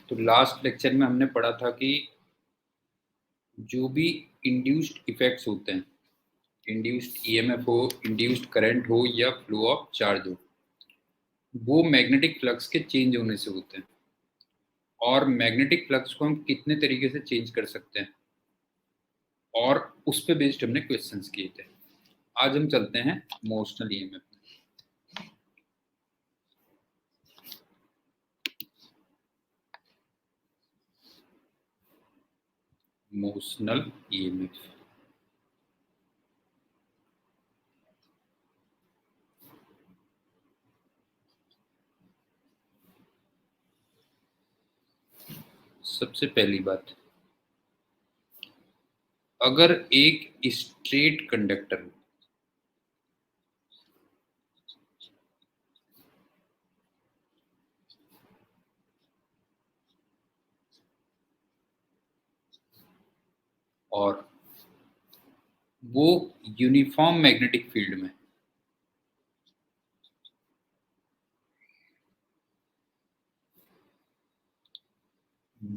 तो last lecture में हमने पढ़ा था कि जो भी इंड्यूस्ड इफेक्ट्स होते हैं, इंड्यूस्ड ईएमएफ हो, इंड्यूस्ड करंट हो या फ्लो ऑफ चार्ज हो, वो मैग्नेटिक फ्लक्स के चेंज होने से होते हैं। और मैग्नेटिक फ्लक्स को हम कितने तरीके से चेंज कर सकते हैं और उस पे बेस्ड हमने क्वेश्चंस किए थे। आज हम चलते हैं मोशनल ईएमएफ। मोशनल ईएमएफ सबसे पहली बात, अगर एक स्ट्रेट कंडक्टर हो और वो यूनिफॉर्म मैग्नेटिक फील्ड में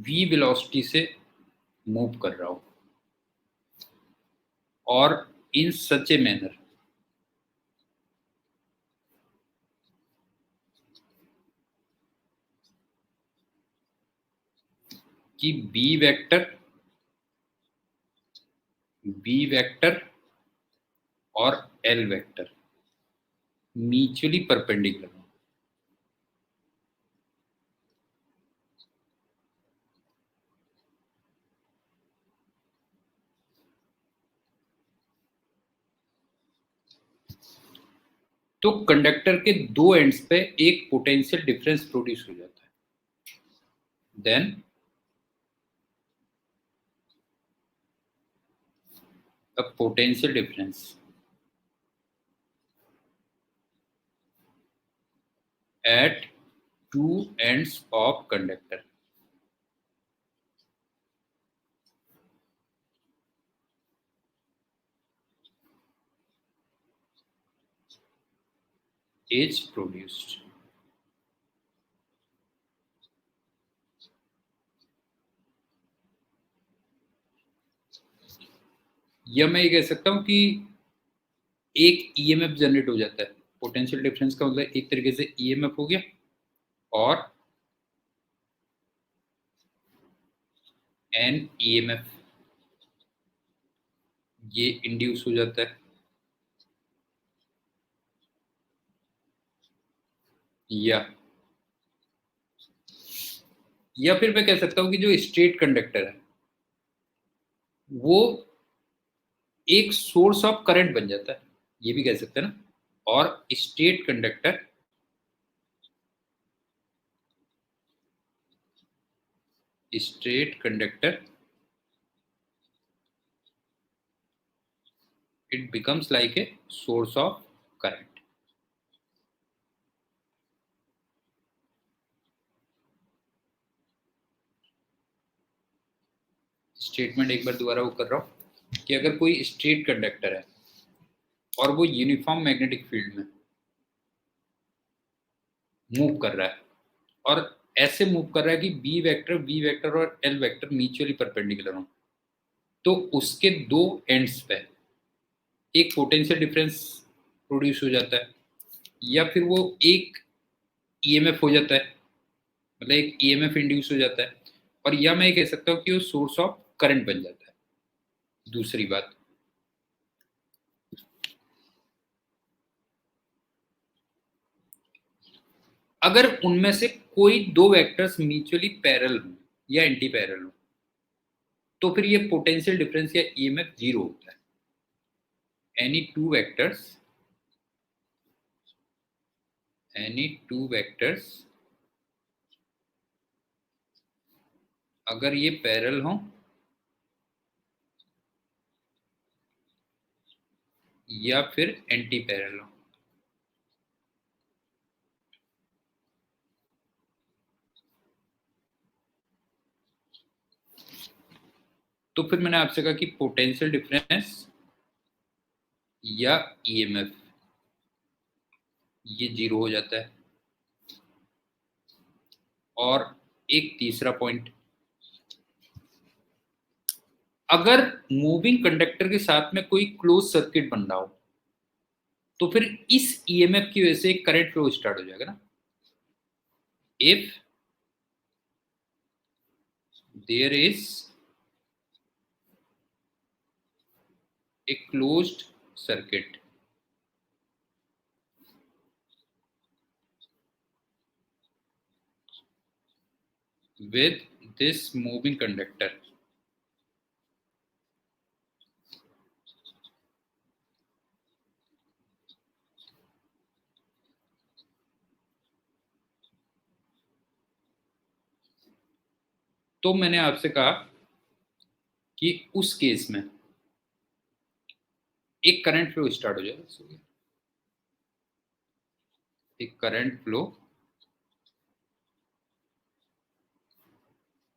v वेलोसिटी से मूव कर रहा हो और इन सच ए मैनर कि बी वेक्टर और एल वेक्टर म्यूचुअली परपेंडिकुलर हो, तो कंडक्टर के दो एंड्स पे एक पोटेंशियल डिफरेंस प्रोड्यूस हो जाता है। Then a potential difference at two ends of conductor is produced. या मैं ये कह सकता हूं कि एक ईएमएफ जनरेट हो जाता है। पोटेंशियल डिफरेंस का मतलब एक तरीके से ईएमएफ हो गया और एन ईएमएफ ये इंड्यूस हो जाता है। या फिर मैं कह सकता हूं कि जो स्ट्रेट कंडक्टर है वो एक सोर्स ऑफ करंट बन जाता है, ये भी कह सकते हैं ना। और straight conductor it becomes like a source of current. Statement एक बार दोबारा वो कर रहा हूं कि अगर कोई स्ट्रेट कंडक्टर है और वो यूनिफॉर्म मैग्नेटिक फील्ड में मूव कर रहा है और ऐसे मूव कर रहा है कि वी वेक्टर और एल वेक्टर म्यूचुअली परपेंडिकुलर हो, तो उसके दो एंड्स पे एक पोटेंशियल डिफरेंस प्रोड्यूस हो जाता है या फिर वो एक ईएमएफ हो जाता है, मतलब एक ईएमएफ इंड्यूस हो जाता है। और या मैं ये कह सकता हूँ कि वो सोर्स ऑफ करंट बन जाता है। दूसरी बात, अगर उनमें से कोई दो वेक्टर्स म्यूचुअली पैरेलल हो या एंटी पैरेलल हो तो फिर ये पोटेंशियल डिफरेंस या ईएमएफ जीरो होता है। एनी टू वेक्टर्स अगर ये पैरेलल हो या फिर एंटी पैरेलल हो, तो फिर मैंने आपसे कहा कि पोटेंशियल डिफरेंस या ईएमएफ ये जीरो हो जाता है। और एक तीसरा पॉइंट, अगर मूविंग कंडक्टर के साथ में कोई क्लोज सर्किट बन रहा हो तो फिर इस ईएमएफ की वजह से करंट फ्लो स्टार्ट हो जाएगा ना। If there is a closed circuit with this moving conductor, तो मैंने आपसे कहा कि उस केस में एक करंट फ्लो स्टार्ट हो जाएगा, एक करंट फ्लो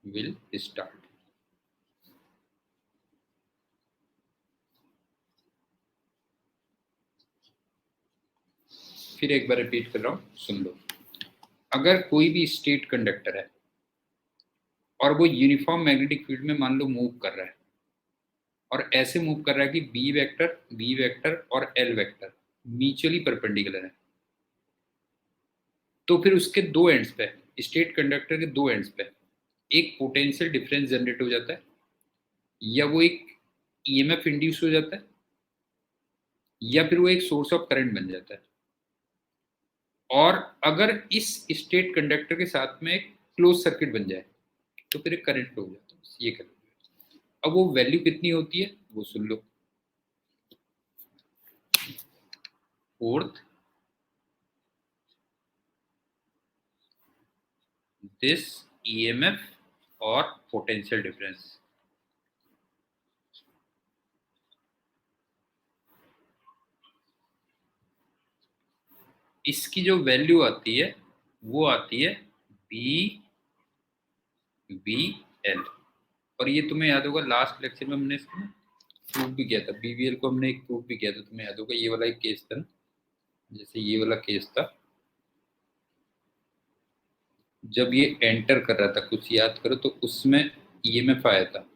विल स्टार्ट। फिर एक बार रिपीट कर रहा हूं, सुन लो। अगर कोई भी स्टेट कंडक्टर है और वो यूनिफॉर्म मैग्नेटिक फील्ड में मान लो मूव कर रहा है, और ऐसे मूव कर रहा है कि बी वेक्टर और एल वेक्टर म्यूचुअली परपेंडिकुलर है, तो फिर उसके दो एंड्स पे, स्टेट कंडक्टर के दो एंड्स पे एक पोटेंशियल डिफरेंस जनरेट हो जाता है, या वो एक ईएमएफ इंड्यूस हो जाता है, या फिर वो एक सोर्स ऑफ करंट बन जाता है। और अगर इस स्टेट कंडक्टर के साथ में एक क्लोज सर्किट बन जाए तो फिर एक करंट फ्लो हो जाता है, ये कर। अब वो वैल्यू कितनी होती है वो सुन लो। फोर्थ, दिस ईएमएफ और पोटेंशियल डिफरेंस, इसकी जो वैल्यू आती है वो आती है बी वी एल। और ये तुम्हें याद होगा लास्ट लेक्चर में हमने इसको प्रूव भी किया था, बीवीएल को हमने एक प्रूव भी किया था, तुम्हें याद होगा। ये वाला एक केस था, जैसे ये वाला केस था जब ये एंटर कर रहा था, कुछ याद करो, तो उसमें ईएमएफ आया था,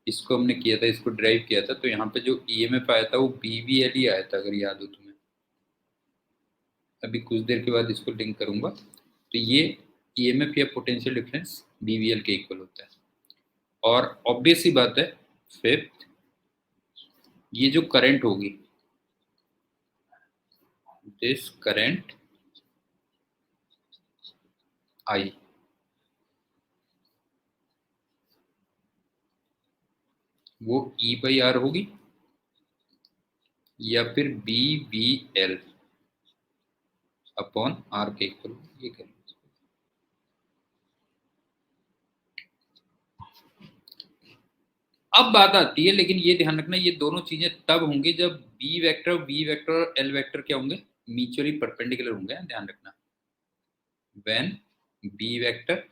इसको हमने किया था, इसको ड्राइव किया था, तो यहाँ पे जो ईएमएफ आया था वो बीवीएल ही आया था, अगर याद हो तुम्हें। अभी कुछ देर के बाद इसको लिंक करूंगा, तो ये ईएमएफ या पोटेंशियल डिफरेंस बीवीएल के इक्वल होता है। और ऑब्वियस ही बात है, फिफ्थ, ये जो करंट होगी, दिस करंट आई, वो ई बाई आर होगी या फिर B V L upon R के इक्वल, ये करें। अब बात आती है, लेकिन ये ध्यान रखना, ये दोनों चीजें तब होंगी जब बी वेक्टर और एल वेक्टर क्या होंगे, म्यूचुअली परपेंडिकुलर होंगे, ध्यान रखना। व्हेन बी वेक्टर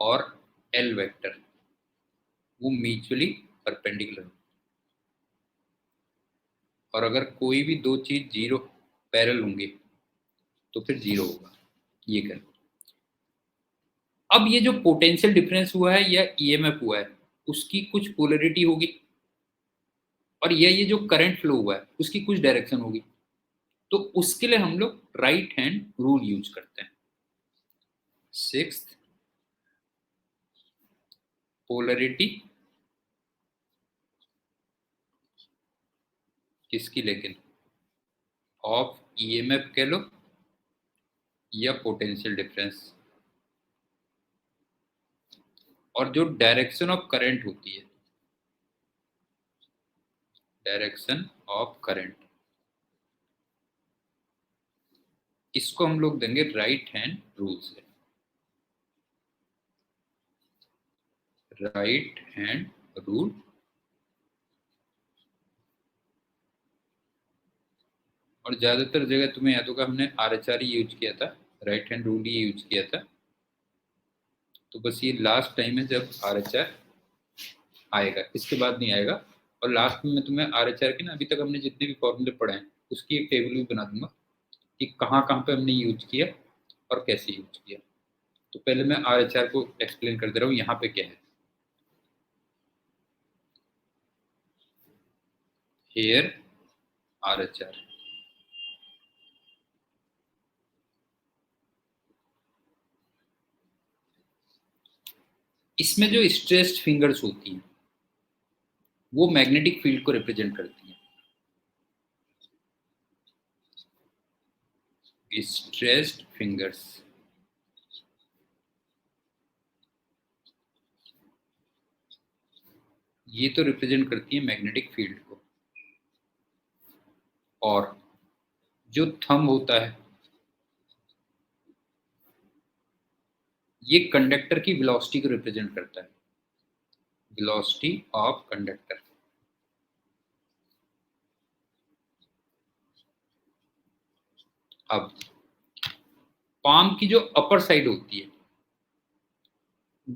और एल वेक्टर वो म्यूचुअली परपेंडिकुलर, और अगर कोई भी दो चीज जीरो पैरेलल होंगे तो फिर जीरो होगा, ये कर। अब ये जो पोटेंशियल डिफरेंस हुआ है या ईएमएफ हुआ है उसकी कुछ पोलरिटी होगी, और ये जो करंट फ्लो हुआ है उसकी कुछ डायरेक्शन होगी, तो उसके लिए हम लोग राइट हैंड रूल यूज करते हैं। सिक्स्थ, पोलरिटी किसकी, लेकिन ऑफ ईएमएफ कह लो या पोटेंशियल डिफरेंस, और जो डायरेक्शन ऑफ करंट होती है, डायरेक्शन ऑफ करंट, इसको हम लोग देंगे राइट हैंड रूल से। राइट हैंड रूल, और ज्यादातर जगह तुम्हें याद होगा हमने आरएचआर ही यूज किया था, राइट हैंड रूल ही यूज किया था। तो बस ये लास्ट टाइम है जब आरएचआर आएगा, इसके बाद नहीं आएगा। और लास्ट में मैं तुम्हें आरएचआर के ना, अभी तक हमने जितने भी फॉर्मूले पढ़े हैं उसकी एक टेबल भी बना दूंगा कि कहाँ कहाँ पे हमने यूज किया और कैसे यूज किया। तो पहले मैं RHR को एक्सप्लेन कर दे रहा हूँ यहाँ पे क्या है। हेयर RHR, इसमें जो स्ट्रेस्ड फिंगर्स होती हैं वो मैग्नेटिक फील्ड को रिप्रेजेंट करती हैं। स्ट्रेस्ड फिंगर्स ये तो रिप्रेजेंट करती है मैग्नेटिक फील्ड को, और जो थंब होता है ये कंडक्टर की वेलोसिटी को रिप्रेजेंट करता है, वेलोसिटी ऑफ कंडक्टर। अब पाम की जो अपर साइड होती है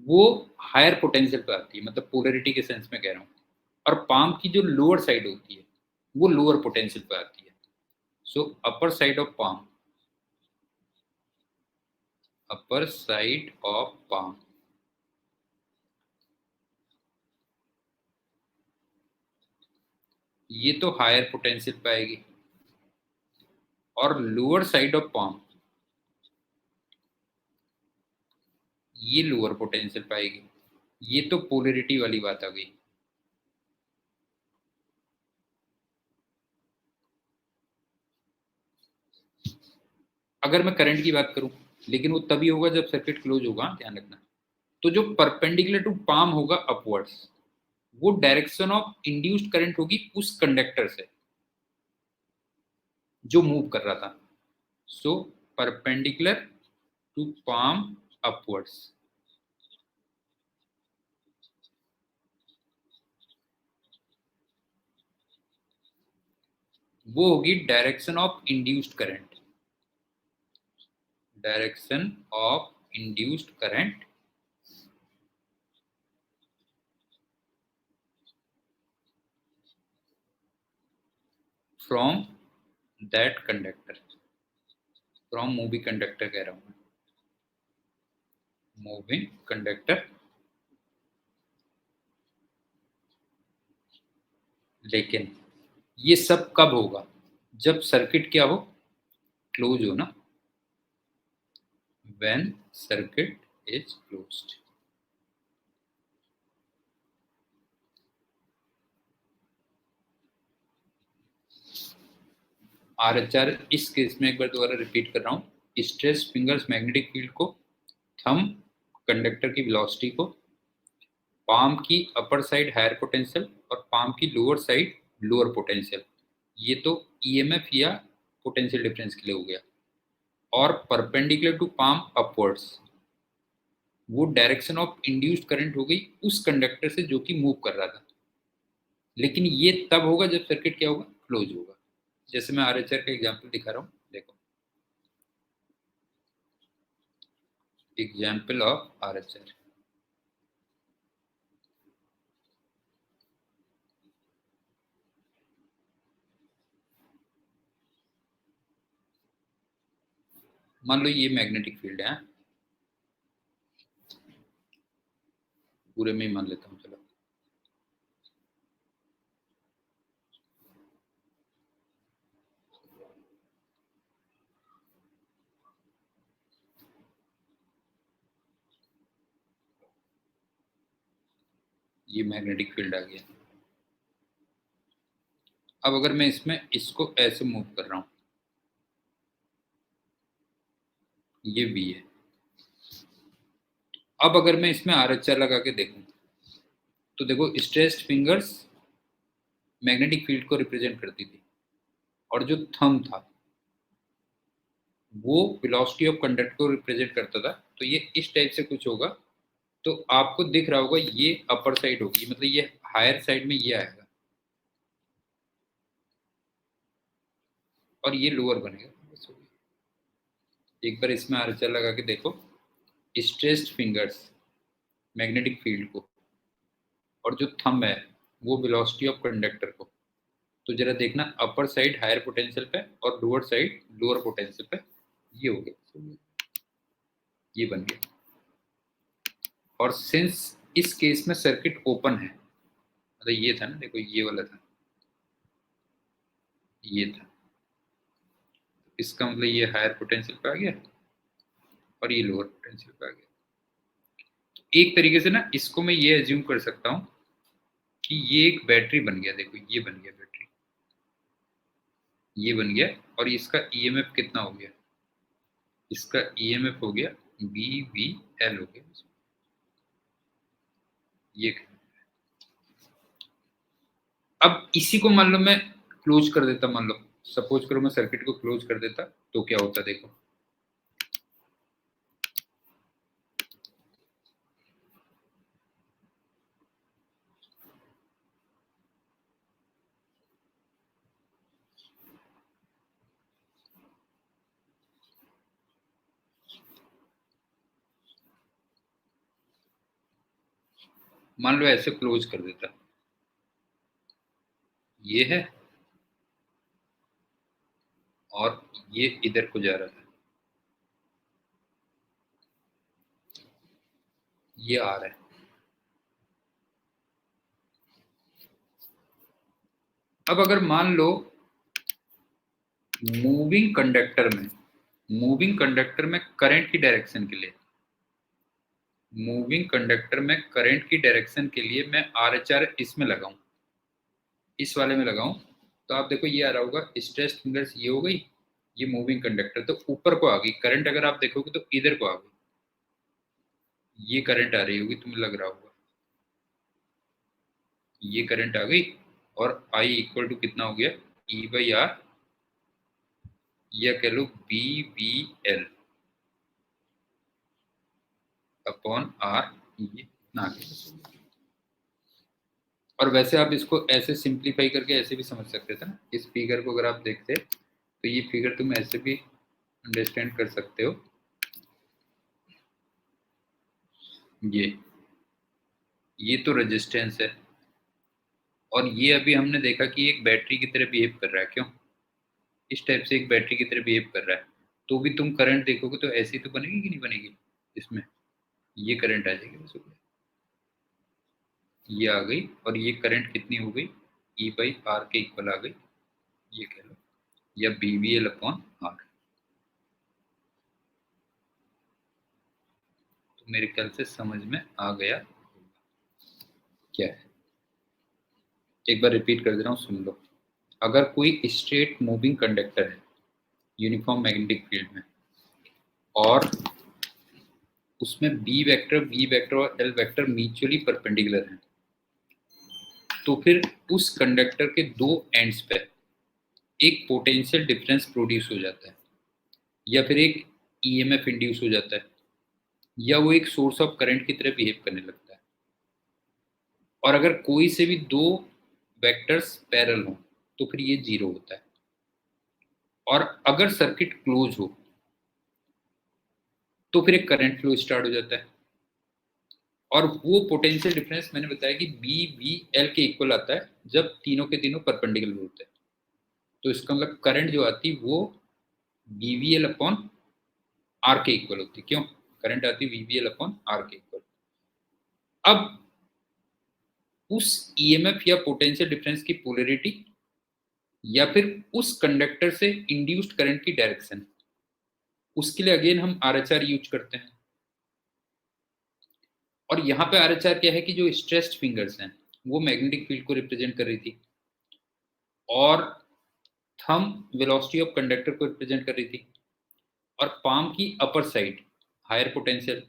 वो हायर पोटेंशियल पे आती है, मतलब पोलैरिटी के सेंस में कह रहा हूँ, और पाम की जो लोअर साइड होती है वो लोअर पोटेंशियल पे आती है। So upper side of palm, upper side of palm ये तो हायर पोटेंशियल पे आएगी, और लोअर साइड ऑफ पाम ये लोअर पोटेंशियल पे आएगी। ये तो पोलैरिटी वाली बात आ गई। अगर मैं करंट की बात करूं, लेकिन वो तभी होगा जब सर्किट क्लोज होगा, ध्यान रखना। तो जो परपेंडिकुलर टू पाम होगा अपवर्ड्स, वो डायरेक्शन ऑफ इंड्यूस्ड करंट होगी उस कंडक्टर से जो मूव कर रहा था। So perpendicular to palm upwards वो होगी direction of induced current, direction of induced current from that conductor, from moving conductor कह रहा हूं, मूविंग कंडक्टर। लेकिन ये सब कब होगा? जब सर्किट क्या हो, क्लोज हो ना, when circuit is closed। RHR इस केस में एक बार दोबारा रिपीट कर रहा हूँ। स्ट्रेस फिंगर्स मैग्नेटिक फील्ड को, थंब कंडक्टर की वेलोसिटी को, पाम की अपर साइड हायर पोटेंशियल और पाम की लोअर साइड लोअर पोटेंशियल, ये तो EMF या पोटेंशियल डिफरेंस के लिए हो गया। और परपेंडिकुलर टू पाम अपवर्ड्स वो डायरेक्शन ऑफ इंड्यूस्ड करंट हो गई उस कंडक्टर से जो कि मूव कर रहा था। लेकिन ये तब होगा जब सर्किट क्या होगा, क्लोज होगा। जैसे मैं RHR का एग्जांपल दिखा रहा हूँ, देखो एग्जांपल ऑफ RHR। मान लो ये मैग्नेटिक फील्ड है, पूरे में ही मान लेता हूँ, चलो ये मैग्नेटिक फील्ड आ गया। अब अगर मैं इसमें इसको ऐसे मूव कर रहा हूँ, ये भी है। अब अगर मैं इसमें RHR लगा के देखूं तो देखो स्ट्रेस्ड फिंगर्स मैग्नेटिक फील्ड को रिप्रेजेंट करती थी, और जो थंब था वो वेलोसिटी ऑफ कंडक्टर को रिप्रेजेंट करता था। तो ये इस टाइप से कुछ होगा। तो आपको दिख रहा होगा ये अपर साइड होगी, मतलब ये हायर साइड में ये आएगा, और ये लोअर बनेगा। बस हो गया। एक बार इसमें RHR लगा के देखो, स्ट्रेस्ड फिंगर्स मैग्नेटिक फील्ड को, और जो थंब है वो वेलोसिटी ऑफ कंडक्टर को, तो जरा देखना, अपर साइड हायर पोटेंशियल पे और लोअर साइड लोअर पोटेंशियल पे, ये हो गया, ये बन गया। और सिंस इस केस में सर्किट ओपन है, मतलब ये था ना, देखो ये वाला था, ये था, इसका मतलब ये हायर पोटेंशियल पे आ गया और ये लोअर पोटेंशियल पे आ गया। एक तरीके से ना इसको मैं ये एज्यूम कर सकता हूँ कि ये एक बैटरी बन गया, देखो ये बन गया बैटरी, ये बन गया, और इसका ईएमएफ कितना हो गया, इसका ईएमएफ हो गया BVL हो गया, ये। अब इसी को मान लो मैं क्लोज कर देता, मान लो सपोज करो मैं सर्किट को क्लोज कर देता, तो क्या होता देखो, मान लो ऐसे क्लोज कर देता, ये है और ये इधर को जा रहा था, ये आ रहा है। अब अगर मान लो मूविंग कंडक्टर में करंट की डायरेक्शन के लिए, मूविंग कंडक्टर में करंट की डायरेक्शन के लिए मैं RHR इसमें लगाऊं, इस वाले में लगाऊं, तो आप देखो ये आ रहा होगा, स्ट्रेस्ड फिंगर्स ये हो गई, ये मूविंग कंडक्टर तो ऊपर को आ गई करंट, अगर आप देखोगे तो इधर को आ गई, ये करंट आ रही होगी, तुम्हें लग रहा होगा ये करंट आ गई, और I इक्वल टू कितना हो गया, E/R, या कह लो BVL अपॉन R, ये ना आगे। और वैसे आप इसको ऐसे सिंप्लीफाई करके ऐसे भी समझ सकते थे ना, इस फिगर को अगर आप देखते तो ये फिगर तुम ऐसे भी अंडरस्टैंड कर सकते हो, ये तो रेजिस्टेंस है, और ये अभी हमने देखा कि एक बैटरी की तरह बिहेव कर रहा है, क्यों, इस टाइप से एक बैटरी की तरह बिहेव कर रहा है, तो भी तुम करंट देखोगे तो ऐसी तो बनेगी कि नहीं बनेगी, इसमें ये करंट आ जाएगी बस, ये आ गई, और ये करंट कितनी हो गई, E/R के इक्वल आ गई, ये कह लो, या BVL अपॉन R। तो मेरे ख्याल से समझ में आ गया क्या है, एक बार रिपीट कर दे रहा हूँ, सुन लो। अगर कोई स्ट्रेट मूविंग कंडक्टर है यूनिफॉर्म मैग्नेटिक फील्ड में, और उसमें बी वेक्टर और एल वेक्टर म्यूचुअली परपेंडिकुलर हैं, तो फिर उस कंडक्टर के दो एंड्स पे एक पोटेंशियल डिफरेंस प्रोड्यूस हो जाता है, या फिर एक ईएमएफ इंड्यूस हो जाता है, या वो एक सोर्स ऑफ करंट की तरह बिहेव करने लगता है। और अगर कोई से भी दो वेक्टर्स पैरेलल हो तो फिर ये जीरो होता है। और अगर सर्किट क्लोज हो तो फिर एक करंट फ्लो स्टार्ट हो जाता है, और वो पोटेंशियल डिफरेंस मैंने बताया कि BVL के इक्वल आता है जब तीनों के तीनों परपेंडिकुलर होते हैं। तो इसका मतलब करंट जो आती वो BVL अपॉन R के इक्वल होती, क्यों, करंट आती BVL अपॉन R के इक्वल। अब उस ईएमएफ या पोटेंशियल डिफरेंस की पोलैरिटी, या फिर उस कंडक्टर से इंड्यूस्ड करंट की डायरेक्शन, उसके लिए अगेन हम RHR यूज करते हैं। और यहाँ पे RHR क्या है कि जो स्ट्रेस्ड फिंगर्स हैं वो मैग्नेटिक फील्ड को रिप्रेजेंट कर रही थी, और थंब वेलोसिटी ऑफ कंडक्टर को रिप्रेजेंट कर रही थी, और पाम की अपर साइड हायर पोटेंशियल,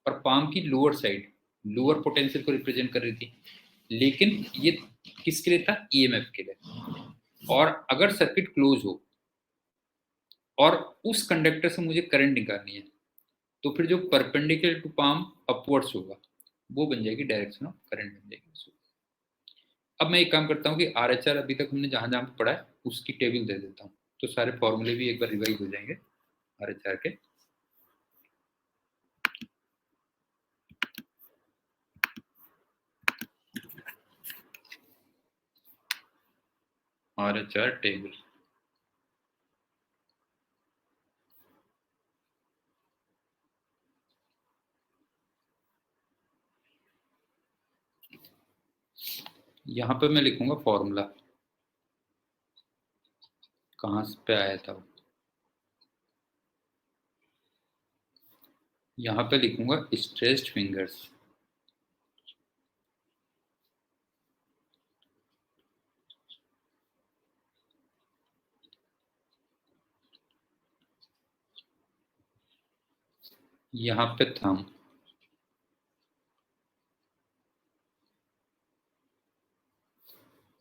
और पाम की लोअर साइड लोअर पोटेंशियल को रिप्रेजेंट कर रही थी। लेकिन ये किसके लिए था, ईएमएफ के लिए। और अगर सर्किट क्लोज हो और उस कंडक्टर से मुझे करंट निकालनी है, तो फिर जो परपेंडिकुलर टू पाम अपवर्ड्स होगा वो बन जाएगी डायरेक्शन ऑफ करंट बन जाएगी। अब मैं एक काम करता हूँ कि RHR अभी तक हमने जहां जहां पढ़ा है उसकी टेबल दे देता हूँ, तो सारे फॉर्मूले भी एक बार रिवाइज हो जाएंगे RHR के। RHR table. यहाँ पे मैं लिखूंगा फॉर्मूला, कहाँ पे आया था, यहाँ पे लिखूंगा स्ट्रेस्ड फिंगर्स। यहाँ पे थंब,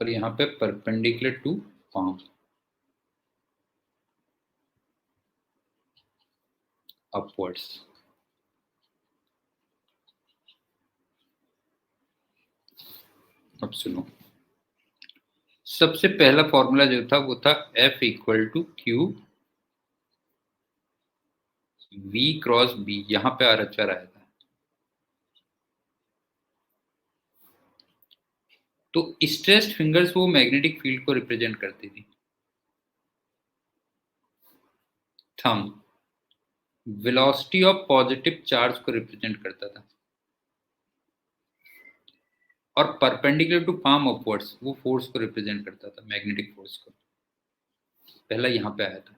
और यहाँ पे परपेंडिकुलर टू पाम, अपवर्ड्स। अब सुनो, सबसे पहला फॉर्मूला जो था वो था F equal to q V cross B, यहाँ पे RHR आया था। तो स्ट्रेस्ड फिंगर्स वो मैग्नेटिक फील्ड को रिप्रेजेंट करती थी, thumb velocity of positive charge को रिप्रेजेंट करता था, और परपेंडिकुलर टू पाम अपवर्ड्स वो फोर्स को रिप्रेजेंट करता था, मैग्नेटिक फोर्स को। पहला यहाँ पे आया था।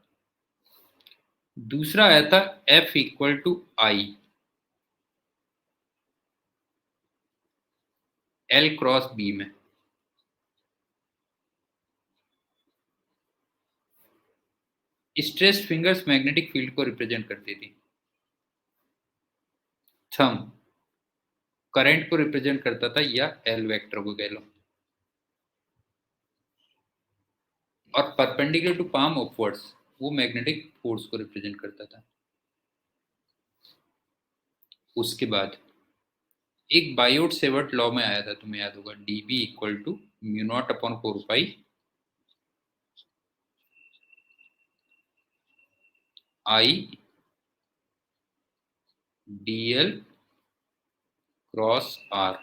दूसरा आया था F equal to I L cross B में। स्ट्रेस्ड फिंगर्स मैग्नेटिक फील्ड को रिप्रेजेंट करती थी, थंब करंट को रिप्रेजेंट करता था, या एल वेक्टर को कह लो, और परपेंडिकुलर टू पाम अपवर्ड्स वो मैग्नेटिक फोर्स को रिप्रेजेंट करता था। उसके बाद एक बायोट सेवर्ट लॉ में आया था, तुम्हें याद होगा, dB equal to mu naught upon 4 pi I dl cross r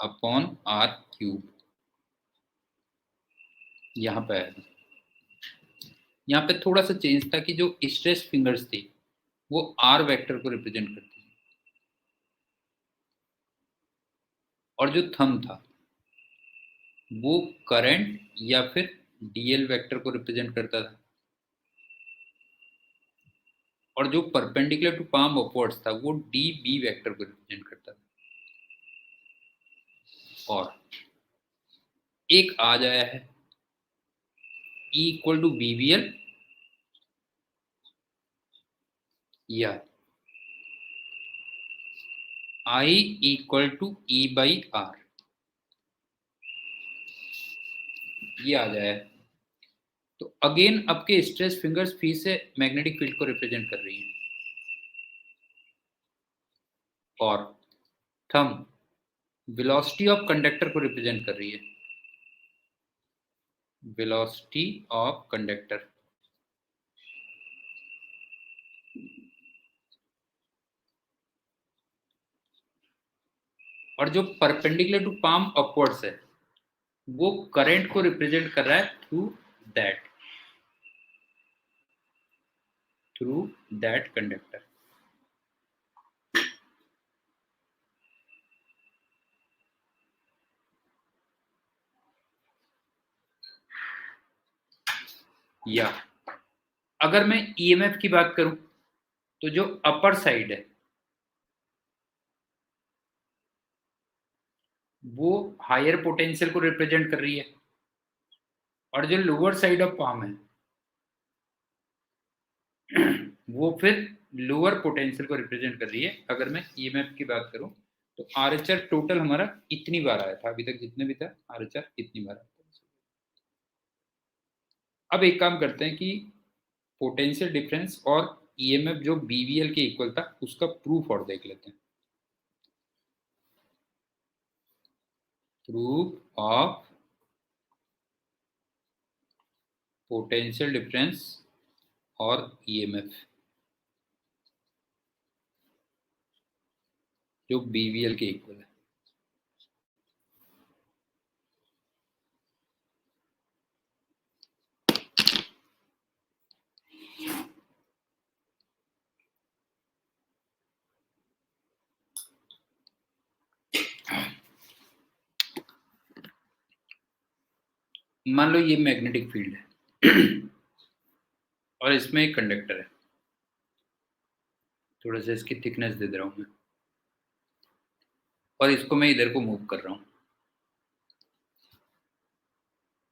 upon r cube. यहाँ पे आया था। यहाँ पे थोड़ा सा चेंज था कि जो स्ट्रेस फिंगर्स थी वो r वेक्टर को रिप्रेजेंट करती थी, और जो थंब था वो करंट या फिर dl वेक्टर को रिप्रेजेंट करता था, और जो परपेंडिकुलर टू पाम अपवर्ड्स था वो db वेक्टर को रिप्रेजेंट करता था। और एक आ जाया है E इक्वल टू BBL या I equal to E by R, ये आ जाए। तो अगेन आपके स्ट्रेस फिंगर्स फिर से मैग्नेटिक फील्ड को रिप्रेजेंट कर रही है, और थंब वेलोसिटी ऑफ कंडक्टर को रिप्रेजेंट कर रही है, वेलोसिटी ऑफ कंडक्टर। और जो परपेंडिकुलर टू पाम अपवर्ड्स है वो करंट को रिप्रेजेंट कर रहा है थ्रू दैट कंडक्टर। या अगर मैं ईएमएफ की बात करूं तो जो अपर साइड है वो हायर पोटेंशियल को रिप्रेजेंट कर रही है, और जो लोअर साइड ऑफ पाम है वो फिर लोअर पोटेंशियल को रिप्रेजेंट कर रही है। अगर मैं ईएमएफ की बात करूं तो आरएचआर टोटल हमारा इतनी बार आया था, अभी तक जितने भी था आरएचआर इतनी बार आया था। अब एक काम करते हैं कि पोटेंशियल डिफरेंस और ईएमएफ जो बीवीएल के इक्वल था उसका प्रूफ और देख लेते हैं। प्रूफ ऑफ पोटेंशियल डिफरेंस और ईएमएफ जो बीवीएल के इक्वल है। मान लो ये मैग्नेटिक फील्ड है और इसमें एक कंडक्टर है, थोड़ा सा इसकी थिकनेस दे रहा हूं मैं, और इसको मैं इधर को मूव कर रहा हूं।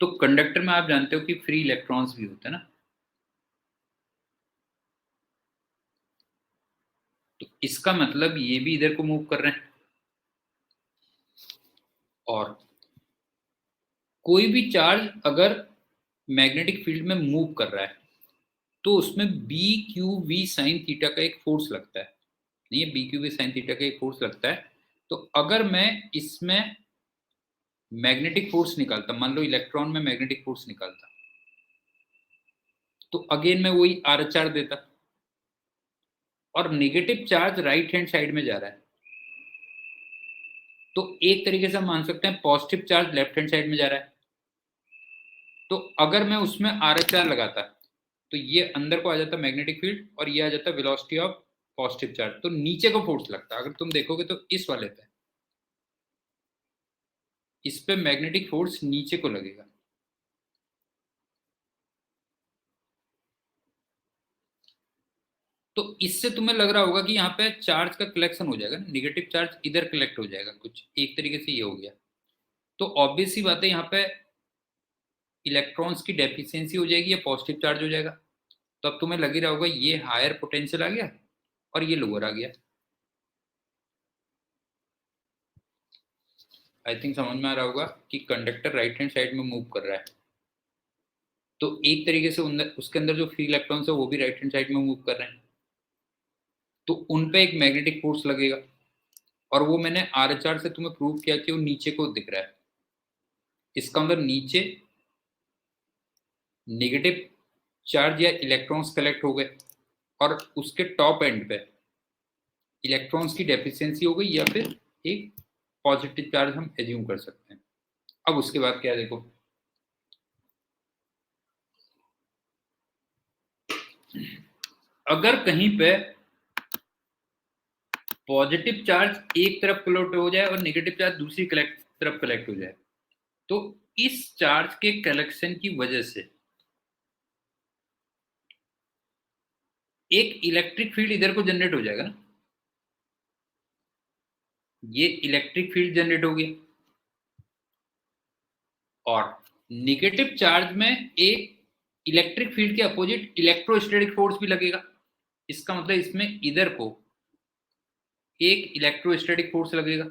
तो कंडक्टर में आप जानते हो कि फ्री इलेक्ट्रॉन्स भी होते हैं ना, तो इसका मतलब ये भी इधर को मूव कर रहे हैं। और कोई भी चार्ज अगर मैग्नेटिक फील्ड में मूव कर रहा है तो उसमें B q V sine theta का एक फोर्स लगता है, नहीं है, B q V sine theta का एक फोर्स लगता है। तो अगर मैं इसमें मैग्नेटिक फोर्स निकालता, मान लो इलेक्ट्रॉन में मैग्नेटिक फोर्स निकालता, तो अगेन मैं वही आर एच आर देता, और negative charge right hand side में जा रहा है, तो एक तरीके से हम मान सकते हैं positive charge left hand side में जा रहा है। तो अगर मैं उसमें आर एच आर लगाता तो ये अंदर को आ जाता मैग्नेटिक फील्ड, और ये आ जाता वेलोसिटी ऑफ पॉजिटिव चार्ज, तो नीचे को फोर्स लगता। अगर तुम देखोगे तो इस वाले पे, इस पे मैग्नेटिक फोर्स नीचे को लगेगा। तो इससे तुम्हें लग रहा होगा कि यहाँ पे चार्ज का कलेक्शन हो जाएगा, नेगेटिव चार्ज इधर कलेक्ट हो जाएगा, कुछ एक तरीके से ये हो गया। तो ऑब्वियस सी बात है, यहाँ पे इलेक्ट्रॉन्स की डेफिशिएंसी हो जाएगी या पॉजिटिव चार्ज हो जाएगा। तो अब तुम्हें लग ही रहा होगा ये हायर पोटेंशियल आ गया और ये लोअर आ गया। आई थिंक समझ में आ रहा होगा कि कंडक्टर राइट हैंड साइड में मूव कर रहा है, तो एक तरीके से उसके अंदर जो फ्री इलेक्ट्रॉन्स है वो भी राइट हैंड साइड में मूव कर रहे हैं, तो उन पे एक मैग्नेटिक फोर्स लगेगा। और वो मैंने आर एच आर से तुम्हें प्रूव किया कि वो नीचे को दिख रहा है। इसका मतलब नीचे नेगेटिव चार्ज या इलेक्ट्रॉन्स कलेक्ट हो गए, और उसके टॉप एंड पे इलेक्ट्रॉन्स की डेफिशिएंसी हो गई, या फिर एक पॉजिटिव चार्ज हम एज्यूम कर सकते हैं। अब उसके बाद क्या है, देखो अगर कहीं पे पॉजिटिव चार्ज एक तरफ कलेक्ट हो जाए और नेगेटिव चार्ज दूसरी तरफ कलेक्ट हो जाए, तो इस चार्ज के कलेक्शन की वजह से एक इलेक्ट्रिक फील्ड इधर को जनरेट हो जाएगा ना, ये इलेक्ट्रिक फील्ड जनरेट हो गया। और नेगेटिव चार्ज में एक इलेक्ट्रिक फील्ड के अपोजिट इलेक्ट्रोस्टैटिक फोर्स भी लगेगा। इसका मतलब इसमें इधर को एक इलेक्ट्रोस्टैटिक फोर्स लगेगा,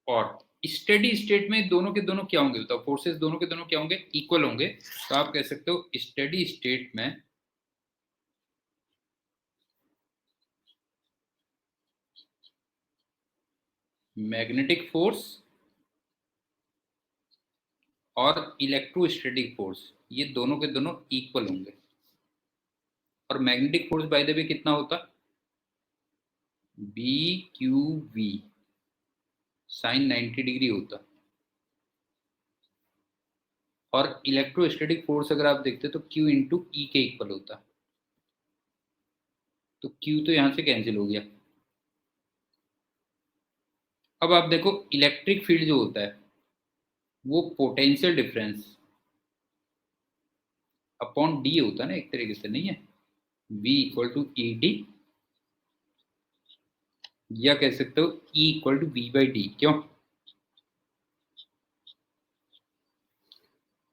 और स्टेडी स्टेट में दोनों के दोनों क्या होंगे, तो फोर्सेस दोनों के दोनों क्या होंगे, इक्वल होंगे। तो आप कह सकते हो स्टेडी स्टेट में मैग्नेटिक फोर्स और इलेक्ट्रोस्टैटिक फोर्स ये दोनों के दोनों इक्वल होंगे। और magnetic force by the way कितना होता, B q V sine 90 degree होता। और इलेक्ट्रोस्टैटिक फोर्स अगर आप देखते तो Q इंटू ई के इक्वल होता। तो Q तो यहां से कैंसिल हो गया। अब आप देखो इलेक्ट्रिक फील्ड जो होता है वो पोटेंशियल डिफरेंस अपॉन डी होता है ना, एक तरीके से, नहीं है, V equal to E D, या कह सकते हो E equal to V by D. क्यों,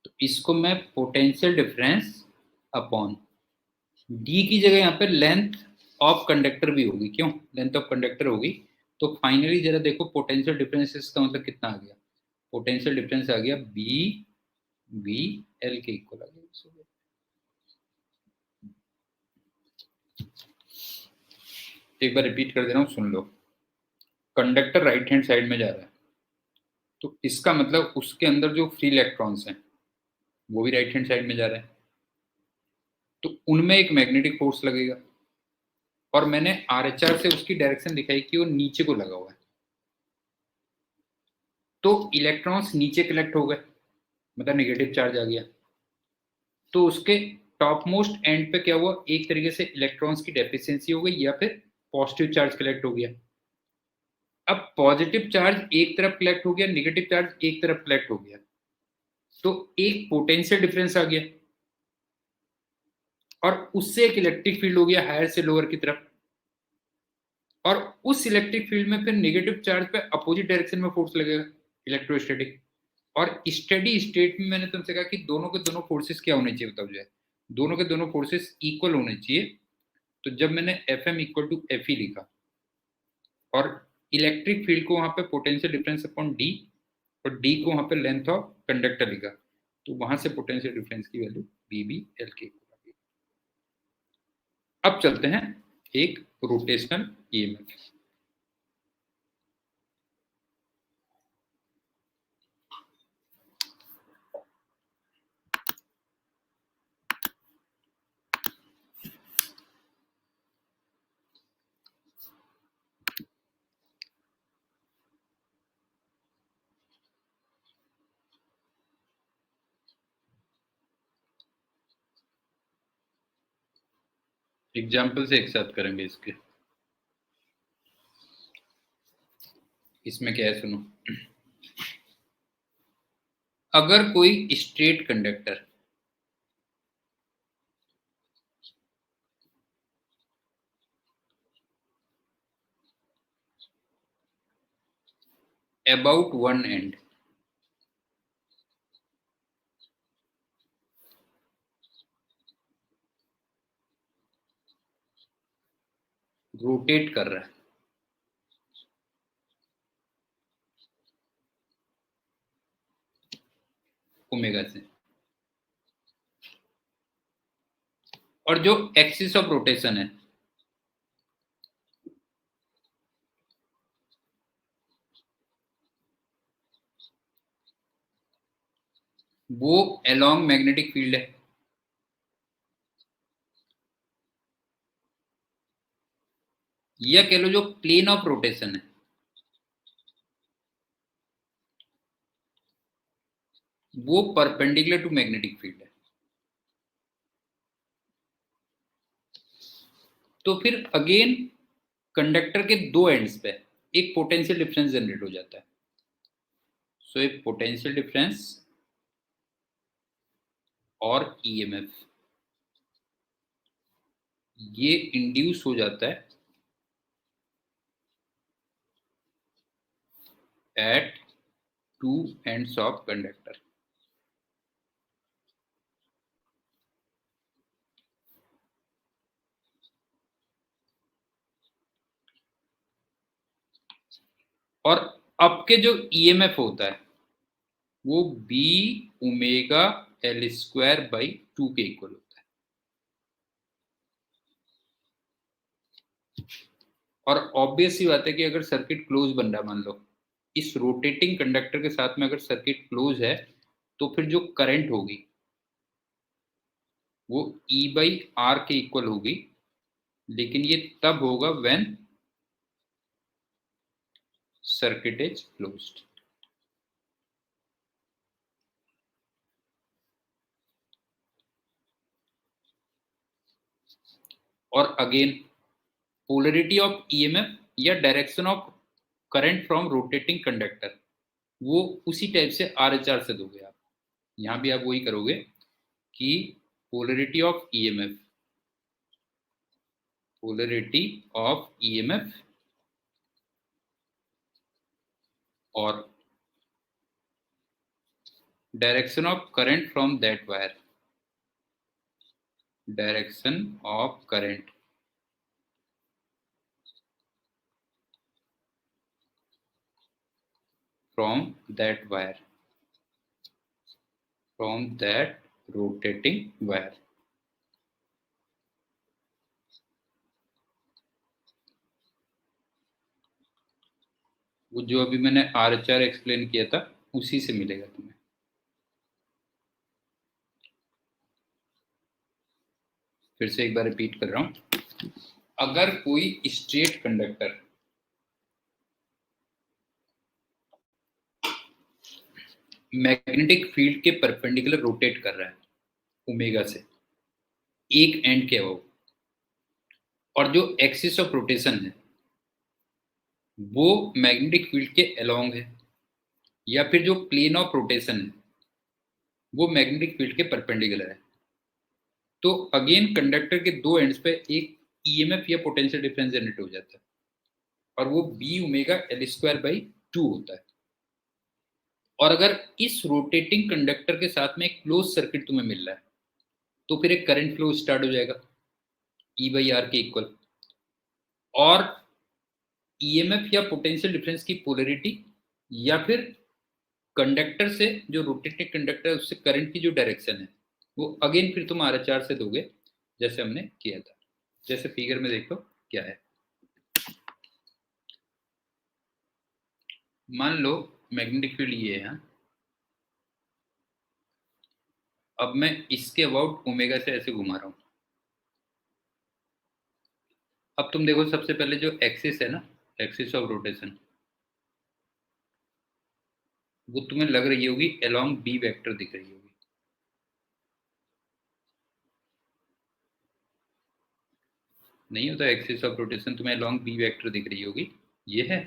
तो इसको मैं पोटेंशियल डिफरेंस अपॉन डी की जगह यहाँ पे लेंथ ऑफ कंडक्टर भी होगी। क्यों, लेंथ ऑफ कंडक्टर होगी। तो फाइनली जरा देखो पोटेंशियल डिफरेंस का मतलब कितना आ गया, पोटेंशियल डिफरेंस आ गया बी वी एल के इक्वल आ गया। एक बार रिपीट कर दे रहा हूँ, सुन लो। कंडक्टर राइट हैंड साइड में जा रहा है, तो इसका मतलब उसके अंदर जो फ्री इलेक्ट्रॉन्स हैं वो भी राइट हैंड साइड में जा रहे हैं, तो उनमें एक मैग्नेटिक फोर्स लगेगा। और मैंने आर एच आर से उसकी डायरेक्शन दिखाई कि वो नीचे को लगा हुआ है, तो इलेक्ट्रॉन्स नीचे कलेक्ट हो गए, मतलब नेगेटिव चार्ज आ गया। तो उसके टॉप मोस्ट एंड पे क्या हुआ, एक तरीके से इलेक्ट्रॉन्स की डेफिशिएंसी हो गई या फिर पॉजिटिव चार्ज कलेक्ट हो गया। अब पॉजिटिव चार्ज एक तरफ कलेक्ट हो गया, नेगेटिव चार्ज एक तरफ कलेक्ट हो गया, तो एक पोटेंशियल डिफरेंस आ गया और उससे एक इलेक्ट्रिक फील्ड हो गया हायर से लोअर की तरफ, और उस इलेक्ट्रिक फील्ड में फिर नेगेटिव चार्ज पे अपोजिट डायरेक्शन में फोर्स लगेगा, इलेक्ट्रोस्टैटिक। और स्टेडी स्टेट में मैंने तुमसे कहा कि दोनों के दोनों फोर्सेस क्या होने चाहिए, बताओ जो है, दोनों के दोनों फोर्सेस इक्वल होने चाहिए। तो जब मैंने F M equal to F E लिखा और इलेक्ट्रिक फील्ड को वहां पे पोटेंशियल डिफरेंस अपॉन डी और डी को वहां पे लेंथ ऑफ कंडक्टर लिखा, तो वहां से पोटेंशियल डिफरेंस की वैल्यू बी बी एल के। अब चलते हैं एक रोटेशनल ईएमएफ। एग्जाम्पल से एक साथ करेंगे इसके। इसमें क्या है सुनो, अगर कोई straight conductor about one and rotate कर रहा है, ओमेगा से, और जो एक्सिस ऑफ रोटेशन है वो अलोंग मैग्नेटिक फील्ड है, या कह लो जो प्लेन ऑफ रोटेशन है वो परपेंडिकुलर टू मैग्नेटिक फील्ड है। तो फिर अगेन कंडक्टर के दो एंड्स पे एक पोटेंशियल डिफरेंस जनरेट हो जाता है। सो एक पोटेंशियल डिफरेंस और ईएमएफ ये इंड्यूस हो जाता है at two ends of conductor. और अब के जो ईएमएफ होता है वो B omega L square by two के इक्वल होता है। और ऑब्वियस सी बात है कि अगर सर्किट क्लोज बन रहा है, मान लो इस रोटेटिंग कंडक्टर के साथ में अगर सर्किट क्लोज है, तो फिर जो करंट होगी वो E बाई आर के इक्वल होगी, लेकिन ये तब होगा व्हेन सर्किट इज क्लोज्ड। और अगेन पोलरिटी ऑफ ईएमएफ या direction of current from rotating conductor वो उसी टाइप से आरएचआर से दोगे आप। यहां भी आप वही करोगे कि polarity of EMF, polarity of EMF और direction of current from that wire, direction of current from that wire, from that rotating wire। वो जो अभी मैंने आरएचआर एक्सप्लेन किया था उसी से मिलेगा तुम्हें। फिर से एक बार रिपीट कर रहा हूं, अगर कोई स्ट्रेट कंडक्टर मैग्नेटिक फील्ड के परपेंडिकुलर रोटेट कर रहा है ओमेगा से एक एंड के अबव, और जो एक्सिस ऑफ रोटेशन है वो मैग्नेटिक फील्ड के अलोंग है, या फिर जो प्लेन ऑफ रोटेशन है वो मैग्नेटिक फील्ड के परपेंडिकुलर है। तो अगेन कंडक्टर के दो एंड्स पे एक ईएमएफ या पोटेंशियल डिफरेंस जनरेट हो जाता है, और वो B omega L square by 2 होता है। और अगर इस रोटेटिंग कंडक्टर के साथ में एक क्लोज सर्किट तुम्हें मिल रहा है, तो फिर एक करंट फ्लो स्टार्ट हो जाएगा ई बाई आर के इक्वल। और ईएमएफ या पोटेंशियल डिफरेंस की पोलरिटी, या फिर कंडक्टर से, जो रोटेटिंग कंडक्टर है उससे करंट की जो डायरेक्शन है, वो अगेन फिर तुम आर से दोगे, जैसे हमने किया था। जैसे फिगर में देखो क्या है। मान लो मैग्नेटिक फील्ड ये है, अब मैं इसके अबाउट ओमेगा से ऐसे घुमा रहा हूं। अब तुम देखो सबसे पहले जो एक्सिस है ना, एक्सिस ऑफ रोटेशन, वो तुम्हें लग रही होगी अलोंग बी वेक्टर दिख रही होगी। नहीं होता एक्सिस ऑफ रोटेशन, तुम्हें अलोंग बी वेक्टर दिख रही होगी, ये है।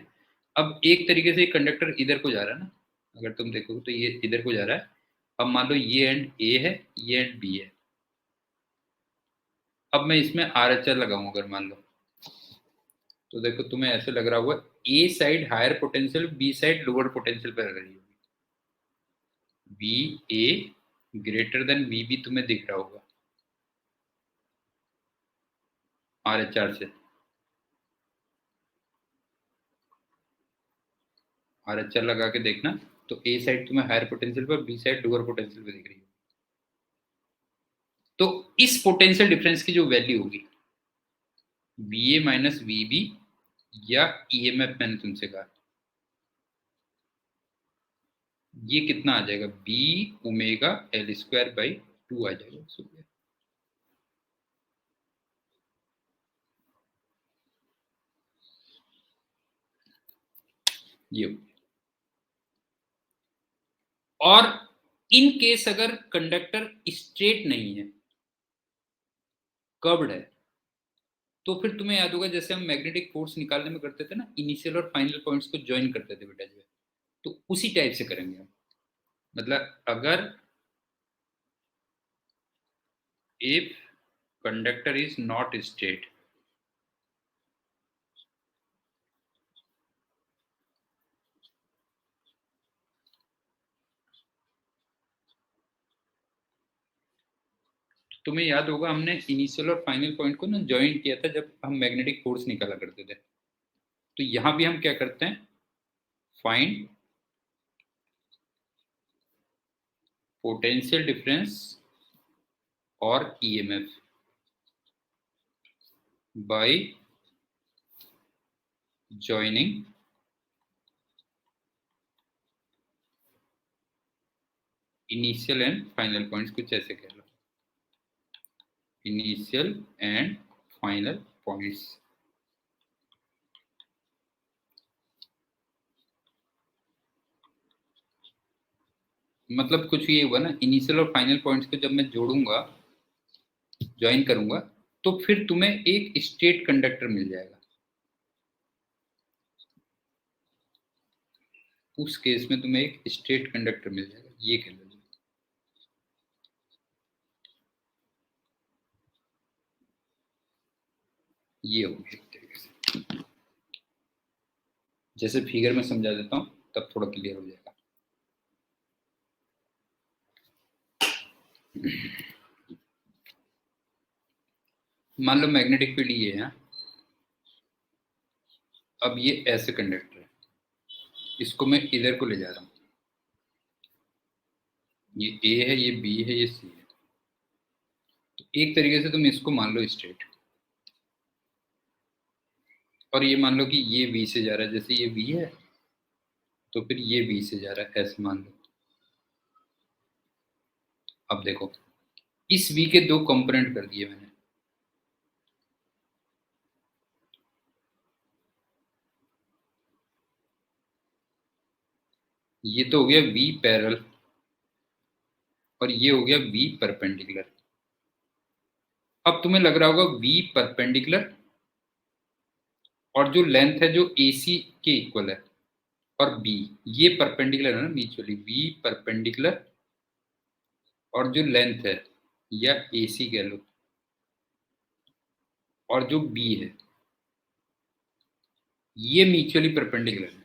अब एक तरीके से कंडक्टर इधर को जा रहा है ना, अगर तुम देखो तो ये इधर को जा रहा है। अब मान लो ये एंड ए है, ये एंड बी है। अब मैं इसमें आर एच आर लगाऊं अगर मान लो, तो देखो तुम्हें ऐसे लग रहा होगा A side higher potential, B side lower potential पर लग रही होगी। V A greater than V B तुम्हें दिख रहा होगा आर एच आर से। आर एच आर लगा के देखना, तो ए साइड तुम्हें हायर पोटेंशियल पर, बी साइड लोअर पोटेंशियल पर दिख रही होगी। तो इस पोटेंशियल डिफरेंस की जो वैल्यू होगी V A minus V B, या ईएमएफ मैंने तुमसे कहा, ये कितना आ जाएगा, B omega L square by 2 आ जाएगा। ये, और इन केस अगर कंडक्टर स्ट्रेट नहीं है, कर्व्ड है, तो फिर तुम्हें याद होगा जैसे हम मैग्नेटिक फोर्स निकालने में करते थे ना, इनिशियल और फाइनल पॉइंट्स को ज्वाइन करते थे बेटा जो है, तो उसी टाइप से करेंगे हम। मतलब अगर if conductor is not straight, तुम्हें याद होगा हमने इनिशियल और फाइनल पॉइंट को ना ज्वाइन किया था जब हम मैग्नेटिक फोर्स निकाला करते थे। तो यहां भी हम क्या करते हैं, फाइंड पोटेंशियल डिफरेंस और EMF bye joining initial and final points, कुछ ऐसे कह लो, इनिशियल एंड फाइनल पॉइंट्स। मतलब कुछ ये हुआ ना, इनिशियल और फाइनल पॉइंट्स को जब मैं जोड़ूंगा, ज्वाइन करूंगा, तो फिर तुम्हें एक स्ट्रेट कंडक्टर मिल जाएगा। उस केस में तुम्हें एक स्ट्रेट कंडक्टर मिल जाएगा, ये कह लो। ये हो गया एक तरीके से। जैसे फिगर में समझा देता हूँ तब थोड़ा क्लियर हो जाएगा। मान लो मैग्नेटिक फील्ड ये है, अब ये ऐसे कंडक्टर है, इसको मैं इधर को ले जा रहा हूँ, ये ए है, ये बी है, ये सी है। तो एक तरीके से तुम इसको मान लो स्ट्रेट, और ये मान लो कि ये बी से जा रहा है, जैसे ये बी है तो फिर ये बी से जा रहा है, ऐसे मान लो। अब देखो इस v के दो कंपोनेंट कर दिए मैंने, ये तो हो गया v पैरेलल, और ये हो गया v परपेंडिकुलर। अब तुम्हें लग रहा होगा v परपेंडिकुलर और जो लेंथ है जो AC के इक्वल है और B ये परपेंडिकुलर है ना म्यूचुअली, V परपेंडिकुलर और जो लेंथ है या AC कह लो और जो B है ये म्यूचुअली परपेंडिकुलर है,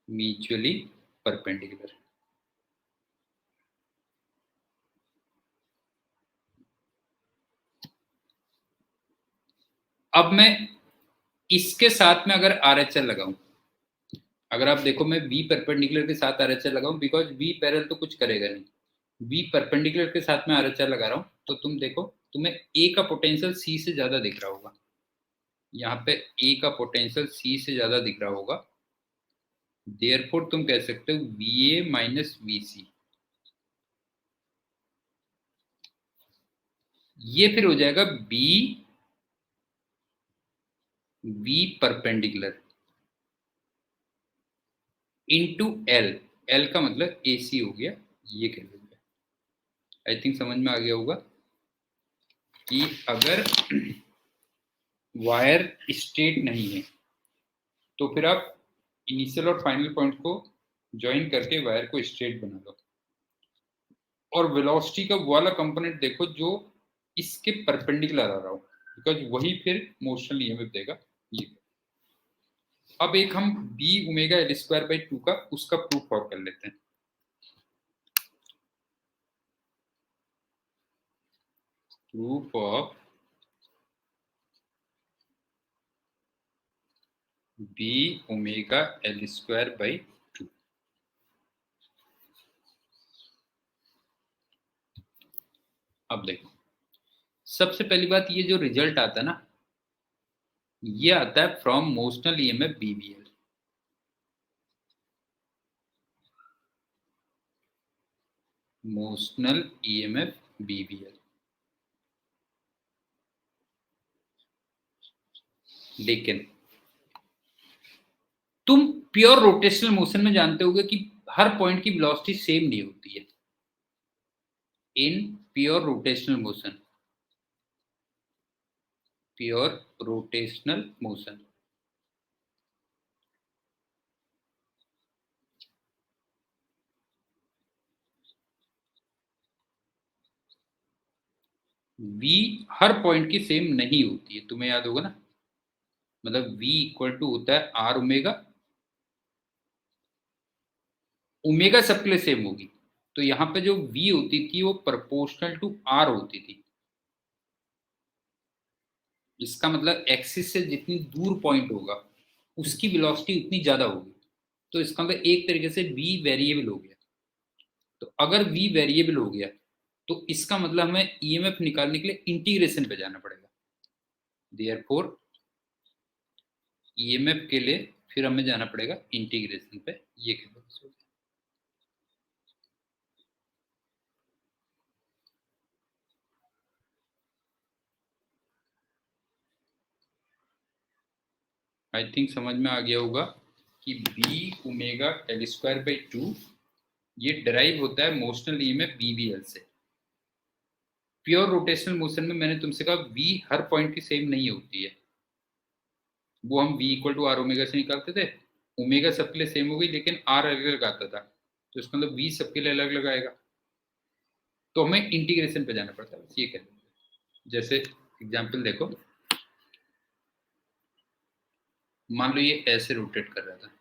म्यूचुअली परपेंडिकुलर। अब मैं इसके साथ में अगर RHL लगाऊं, अगर आप देखो मैं V परपेंडिकुलर के साथ RHL लगाऊं, बिकॉज V पैरेलल तो कुछ करेगा नहीं, V परपेंडिकुलर के साथ में RHL लगा रहा हूं, तो तुम देखो तुम्हें A का पोटेंशियल C से ज्यादा दिख रहा होगा, यहाँ पे A का पोटेंशियल C से ज्यादा दिख रहा होगा, देयरफॉर तुम कह सकते हो VA माइनस VC, ये फिर हो जाएगा B V perpendicular into L, L का मतलब AC हो गया, ये कह लो। आई थिंक समझ में आ गया होगा कि अगर वायर स्ट्रेट नहीं है तो फिर आप इनिशियल और फाइनल पॉइंट को ज्वाइन करके वायर को स्ट्रेट बना लो, और वेलोसिटी का वाला कंपोनेंट देखो जो इसके परपेंडिकुलर आ रहा हो, बिकॉज वही फिर मोशनल ईएमएफ देगा। ये अब एक हम B omega L square by 2 का उसका प्रूफ और कर लेते हैं। Proof of B omega L square by 2। अब देखो सबसे पहली बात, ये जो रिजल्ट आता है ना, ये आता है from motional EMF BBL। Motional EMF BBL, लेकिन तुम प्योर रोटेशनल मोशन में जानते होगे कि हर पॉइंट की वेलोसिटी सेम नहीं होती है in pure rotational motion, pure rotational motion. V हर पॉइंट की सेम नहीं होती है, तुम्हें याद होगा ना, मतलब V इक्वल टू होता है R ओमेगा, ओमेगा सबके लिए सेम होगी, तो यहाँ पे जो V होती थी वो प्रोपोर्शनल टू R होती थी। इसका मतलब एक्सिस से जितनी दूर पॉइंट होगा उसकी वेलोसिटी उतनी ज्यादा होगी, तो इसका मतलब एक तरीके से V वेरिएबल हो गया। तो अगर V वेरिएबल हो गया तो इसका मतलब हमें ईएमएफ निकालने के लिए इंटीग्रेशन पे जाना पड़ेगा, देयरफॉर ईएमएफ के लिए फिर हमें जाना पड़ेगा इंटीग्रेशन पे। ये कहते हैं आई थिंक समझ में आ गया होगा कि B omega L square by 2 ये डिराइव होता है मोशनल ईएमएफ BBL से। प्योर रोटेशनल मोशन में मैंने तुमसे कहा V हर पॉइंट की सेम नहीं होती है, वो हम V equal to R omega से निकालते थे, ओमेगा सबके लिए सेम हो गई लेकिन R अलग अलग आता था, तो इसका मतलब V सबके लिए अलग अलग आएगा, तो हमें इंटीग्रेशन पे जाना पड़ता है, ये कहते हैं। जैसे एग्जाम्पल देखो, मान लो ये ऐसे रोटेट कर रहा था,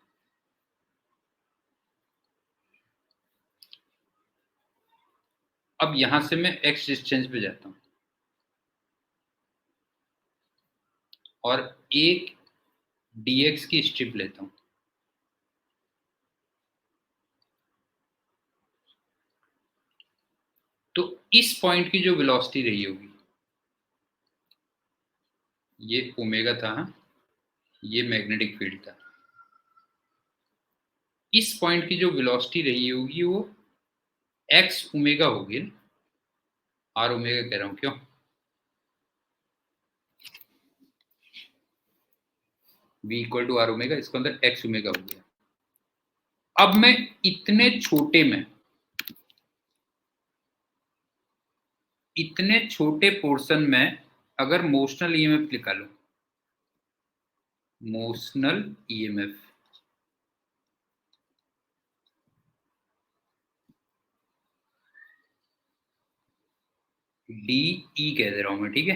अब यहां से मैं x डिस्टेंस पे जाता हूं और एक dx की स्ट्रिप लेता हूं, तो इस पॉइंट की जो वेलोसिटी रही होगी, ये ओमेगा था, ये मैग्नेटिक फील्ड था, इस पॉइंट की जो वेलोसिटी रही होगी वो x ओमेगा होगी, R ओमेगा कह रहा हूं क्यों, V equal to R omega, इसके अंदर x ओमेगा हो गया। अब मैं इतने छोटे पोर्शन में अगर मोशनल ईएमएफ निकालो, मोशनल ईएमएफ, डी ई कह दे रहा हूं मैं, ठीक है।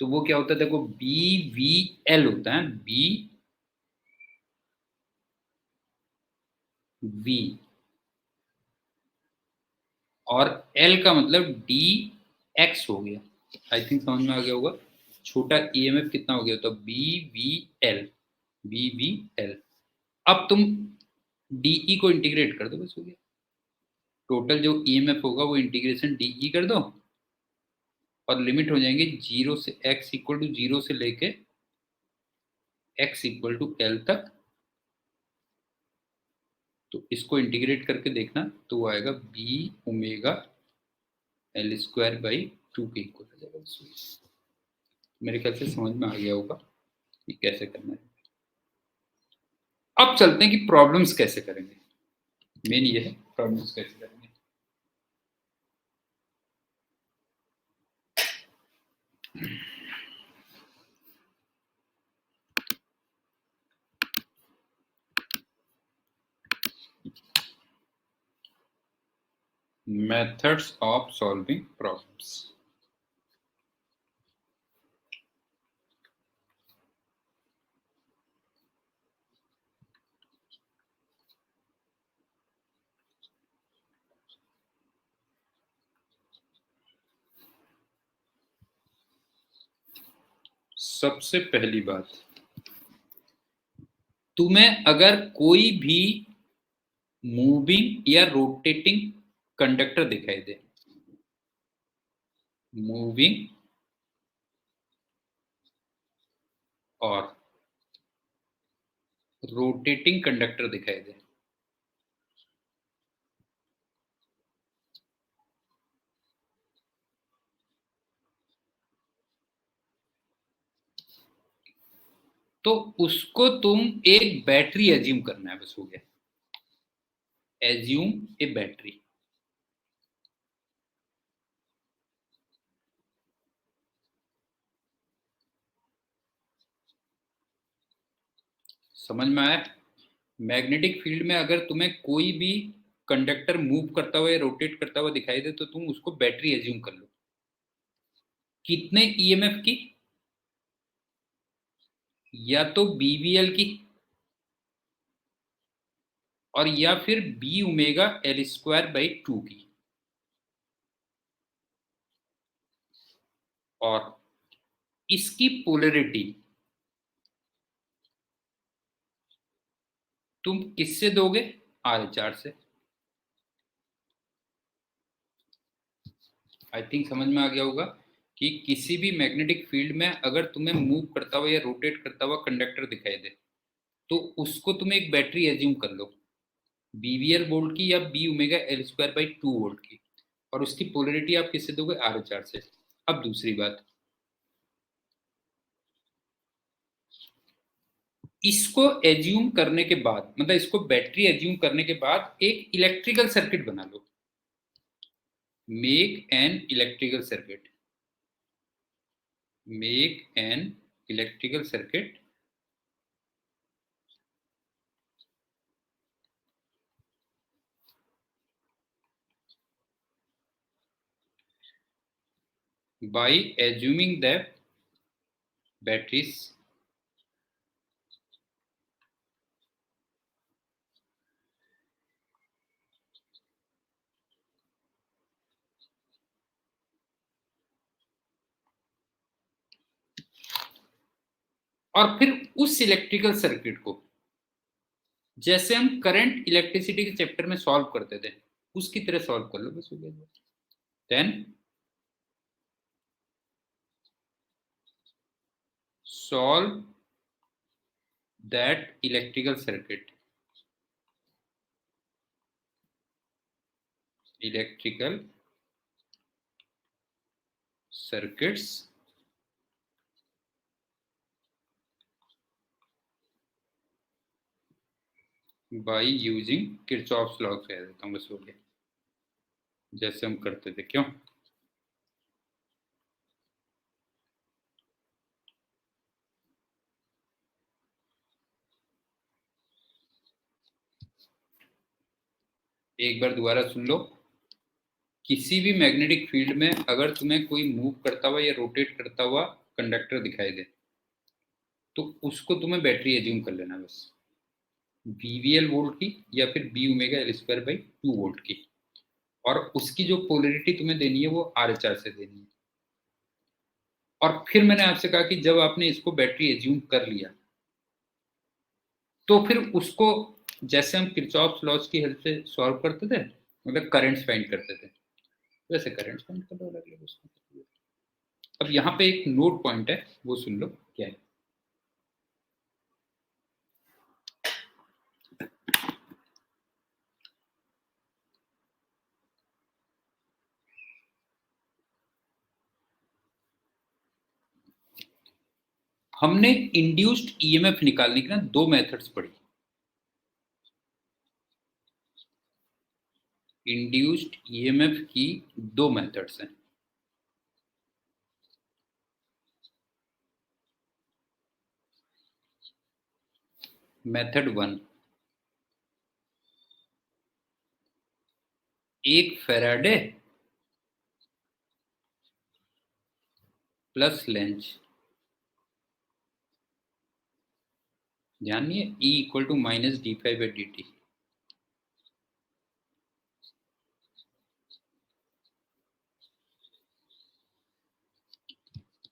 तो वो क्या होता है, देखो बी वी एल होता है, बी वी, और एल का मतलब डी एक्स हो गया। आई थिंक समझ में आ गया होगा। छोटा ईएमएफ कितना हो गया, तो B V L, B V L. अब तुम डीई को इंटीग्रेट कर दो, बस हो गया। टोटल जो ईएमएफ होगा वो इंटीग्रेशन डीई कर दो, और लिमिट हो जाएंगे जीरो से एक्स इक्वल टू जीरो से लेके एक्स इक्वल टू एल तक। तो इसको इंटीग्रेट करके देखना, तो वो आएगा B omega L square by two के इक्वल हो जाएगा। मेरे ख्याल से समझ में आ गया होगा कि कैसे करना है। अब चलते हैं कि प्रॉब्लम्स कैसे करेंगे। मेन ये है प्रॉब्लम्स कैसे करेंगे। Methods of solving problems. सबसे पहली बात, तुम्हें अगर कोई भी मूविंग या रोटेटिंग कंडक्टर दिखाई दे, मूविंग और रोटेटिंग कंडक्टर दिखाई दे, तो उसको तुम एक बैटरी एज्यूम करना है, बस हो गया। एज्यूम ए बैटरी। समझ में आया। मैग्नेटिक फील्ड में अगर तुम्हें कोई भी कंडक्टर मूव करता हुआ या रोटेट करता हुआ दिखाई दे, तो तुम उसको बैटरी एज्यूम कर लो। कितने ईएमएफ की, या तो बीवीएल की, और या फिर B omega L square by two की। और इसकी पोलरिटी तुम किससे दोगे, आर एच आर से। आई थिंक समझ में आ गया होगा कि किसी भी मैग्नेटिक फील्ड में अगर तुम्हें मूव करता हुआ या रोटेट करता हुआ कंडक्टर दिखाई दे, तो उसको तुम एक बैटरी एज्यूम कर लो, बीवीएल वोल्ट की या B omega L square by two volt की, और उसकी पोलरिटी आप किससे दोगे, आर एच आर से। अब दूसरी बात, इसको एज्यूम करने के बाद, मतलब इसको बैटरी एज्यूम करने के बाद एक इलेक्ट्रिकल सर्किट बना लो। Make an electrical circuit, make an electrical circuit by assuming that batteries और फिर उस इलेक्ट्रिकल सर्किट को जैसे हम करंट इलेक्ट्रिसिटी के चैप्टर में सॉल्व करते थे उसकी तरह सॉल्व कर लो, बस हो गया। Then solve that electrical circuit, electrical circuits by using Kirchhoff's law कह देता हूँ, बस हो गया, जैसे हम करते थे। क्यों? एक बार दोबारा सुन लो, किसी भी मैग्नेटिक फील्ड में अगर तुम्हें कोई मूव करता हुआ या रोटेट करता हुआ कंडक्टर दिखाई दे तो उसको तुम्हें बैटरी एज्यूम कर लेना बस, वीवीएल वोल्ट की या फिर B omega L square by 2 volt की, और उसकी जो पोलरिटी तुम्हें देनी है वो आर से देनी है। और फिर मैंने आपसे कहा कि जब आपने इसको बैटरी एज्यूम कर लिया तो फिर उसको जैसे हम किरचॉफ लॉज की हेल्प से सॉल्व करते थे, मतलब करंट्स फाइंड करते थे, वैसे करंट्स फाइंड कर लो अलग अलग। अब यहाँ पे एक नोट पॉइंट है, वो सुन लो क्या है। हमने इंड्यूस्ड ईएमएफ निकालने की ना 2 मेथड्स पढ़ी। इंड्यूस्ड ईएमएफ की 2 मेथड्स हैं। मेथड 1, एक फेराडे प्लस लेंज, ध्यान नहीं है, E equal to minus d∅dt।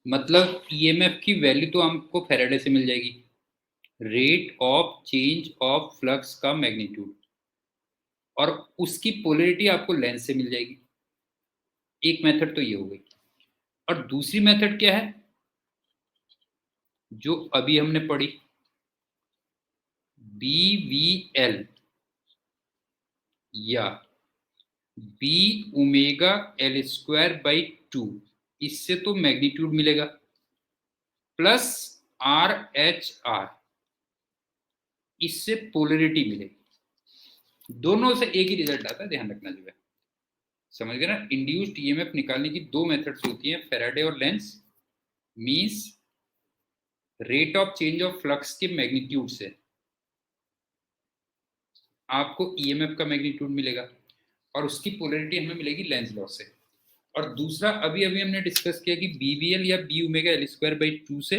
मतलब ईएमएफ की वैल्यू तो हमको फेराडे से मिल जाएगी, rate of change of flux का मैग्नीट्यूड, और उसकी पोलरिटी आपको लेंस से मिल जाएगी। एक मेथड तो ये हो गई। और दूसरी मेथड क्या है जो अभी हमने पढ़ी, BVL या B omega L square by 2, इससे तो मैग्नीट्यूड मिलेगा, प्लस RHR, इससे पोलरिटी मिलेगी। दोनों से एक ही रिजल्ट आता है, ध्यान रखना जो है, समझ गए ना। इंड्यूस्ड ईएमएफ निकालने की 2 मेथड्स होती हैं, फेराडे और lens, means rate of change of flux के मैग्नीट्यूड से आपको ईएमएफ का मैग्नीट्यूड मिलेगा और उसकी पोलरिटी हमें मिलेगी लेंस लॉ से। और दूसरा अभी अभी हमने डिस्कस किया कि बीवीएल या B omega L square by 2 से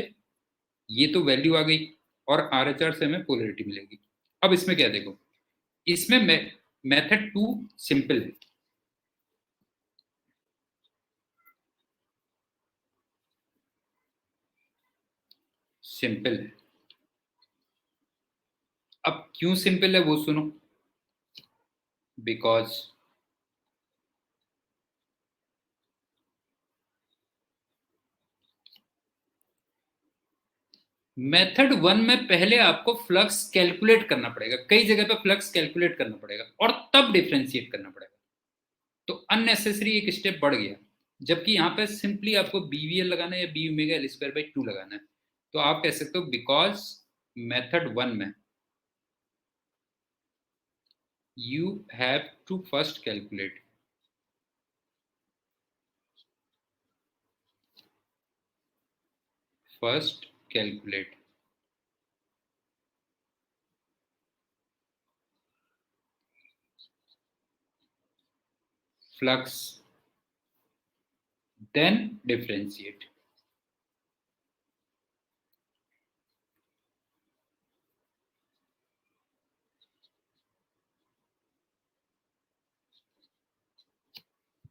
ये तो वैल्यू आ गई और आरएचआर से हमें पोलरिटी मिलेगी। अब इसमें क्या देखो, इसमें मेथड 2 सिंपल है, सिंपल है। अब क्यों सिंपल है वो सुनो, बिकॉज मेथड 1 में पहले आपको फ्लक्स कैलकुलेट करना पड़ेगा, कई जगह पे फ्लक्स कैलकुलेट करना पड़ेगा और तब डिफरेंशिएट करना पड़ेगा, तो अननेसेसरी एक स्टेप बढ़ गया। जबकि यहाँ पे सिंपली आपको बीवीएल लगाना है या B omega L square by 2 लगाना है, तो आप कह सकते हो बिकॉज मेथड 1 में you have to first calculate flux then differentiate।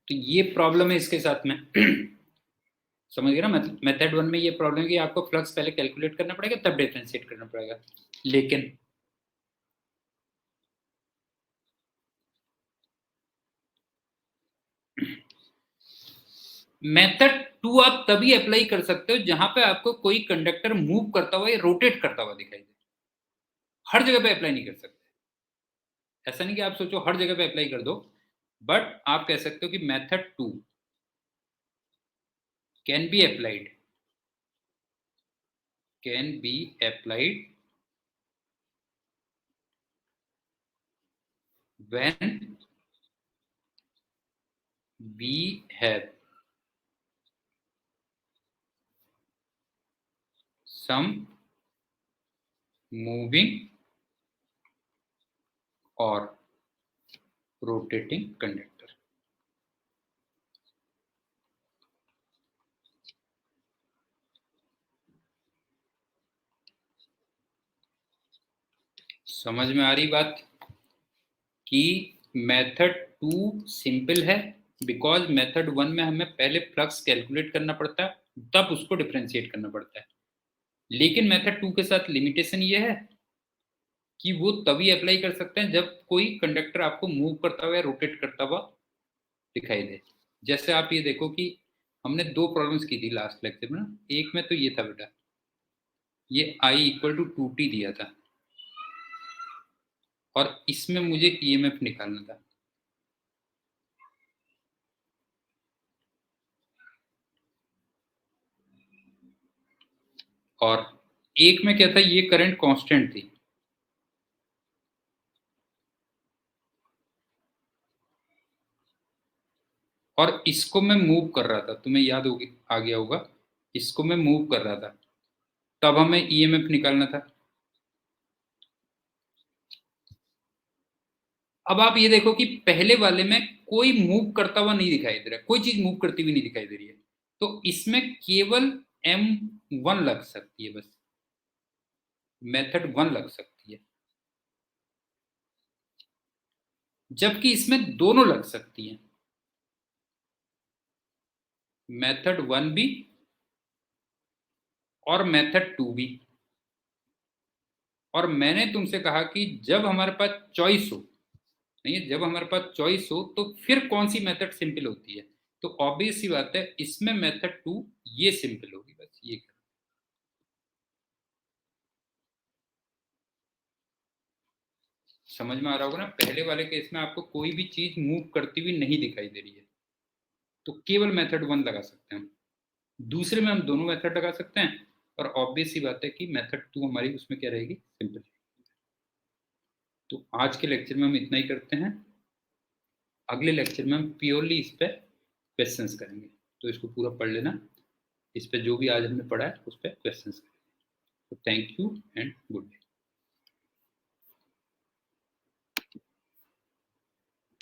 तो ये प्रॉब्लम है इसके साथ में समझ गए ना। मेथड 1 में ये प्रॉब्लम है कि आपको फ्लक्स पहले कैलकुलेट करना पड़ेगा तब डिफरेंशिएट करना पड़ेगा, लेकिन मेथड 2 आप तभी अप्लाई कर सकते हो जहां पे आपको कोई कंडक्टर मूव करता हुआ या रोटेट करता हुआ दिखाई दे। हर जगह पे अप्लाई नहीं कर सकते, ऐसा नहीं कि आप सोचो हर जगह पे अप्लाई कर दो, बट आप कह सकते हो कि method 2 can be applied, can be applied when we have some moving or rotating conductor. समझ में आ रही बात कि मेथड 2 सिंपल है बिकॉज मेथड 1 में हमें पहले फ्लक्स कैलकुलेट करना पड़ता है, तब उसको डिफरेंशिएट करना पड़ता है। लेकिन मेथड 2 के साथ लिमिटेशन ये है कि वो तभी अप्लाई कर सकते हैं जब कोई कंडक्टर आपको मूव करता हुआ या रोटेट करता हुआ दिखाई दे। जैसे आप ये देखो कि हमने 2 प्रॉब्लम्स की थी लास्ट लेक्चर में ना। एक में तो ये था बेटा, ये I इक्वल टू 2t दिया था और इसमें मुझे EMF निकालना था। और एक में क्या था, ये करंट कांस्टेंट थी। और इसको मैं मूव कर रहा था, तुम्हें याद होगी, आ गया होगा, इसको मैं मूव कर रहा था, तब हमें EMF निकालना था। अब आप ये देखो कि पहले वाले में कोई मूव करता हुआ नहीं दिखाई दे रहा, कोई चीज मूव करती हुई नहीं दिखाई दे रही है, तो इसमें केवल M1 लग सकती है, बस मेथड 1 लग सकती है, जबकि इसमें दोनों लग सकती हैं, मेथड 1 भी और मेथड 2 भी। और मैंने तुमसे कहा कि जब हमारे पास चॉइस हो, नहीं जब हमारे पास चॉइस हो तो फिर कौन सी मेथड सिंपल होती है, तो ऑब्वियस सी बात है इसमें मेथड 2 ये सिंपल होगी, बस ये। समझ में आ रहा होगा ना, पहले वाले केस में आपको कोई भी चीज मूव करती हुई नहीं दिखाई दे रही है, तो केवल मेथड 1 लगा सकते हैं हम। दूसरे में हम दोनों मेथड लगा सकते हैं, और ऑब्वियस सी बात है कि मेथड 2 हमारी उसमें क्या रहेगी, सिंपल। तो आज के लेक्चर में हम इतना ही करते हैं, अगले लेक्चर में हम प्योरली इस पर क्वेश्चंस करेंगे, तो इसको पूरा पढ़ लेना, इस पर जो भी आज हमने पढ़ा है उस पर क्वेश्चंस करेंगे। तो thank you and good day.